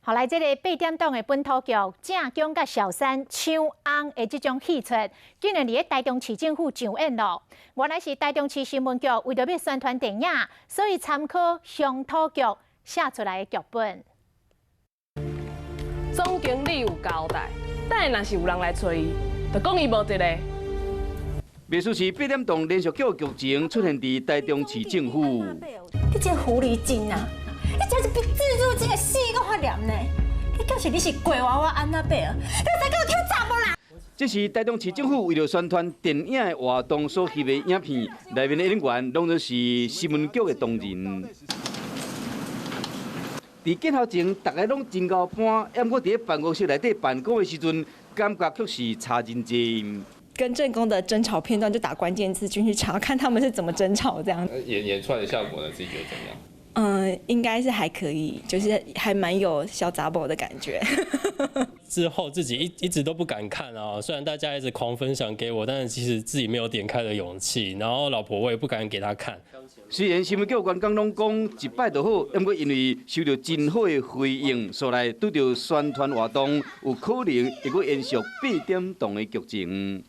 后来，这个8点档的本土剧《正宫》甲小三抢翁的这种戏出，竟然伫台中市政府上演咯。原来是台中市新闻局为着要宣传电影，所以参考乡土剧写出来的剧本。总经理有交代，等下若是有人来找伊，就讲伊无一个。秘书市8点档连续剧剧情出现伫台中市政府。你这狐狸精啊！你真是比蜘蛛精的死搁发黏呢！你表示你是鬼娃娃安娜贝尔，你才给我挑查某人！这是台中市政府为了宣传电影的活动所翕的影片，内面的演员拢都是新闻局的同仁。伫见头前，大家拢真够搬，不过伫办公室内底办公的时阵，感觉却是差真济。跟正宫的争吵片段就打关键字进去查，看他们是怎么争吵这样。演出来的效果呢，自己觉得怎么样？应该是还可以，就是还蛮有小杂宝的感觉。之后自己一直都不敢看啊，虽然大家一直狂分享给我，但是其实自己没有点开的勇气。然后老婆我也不敢给她看。虽然新闻局员工拢讲一摆就好，不过因为收到真好的回应，所来拄到宣传活动，有可能会阁延续8点档的剧情。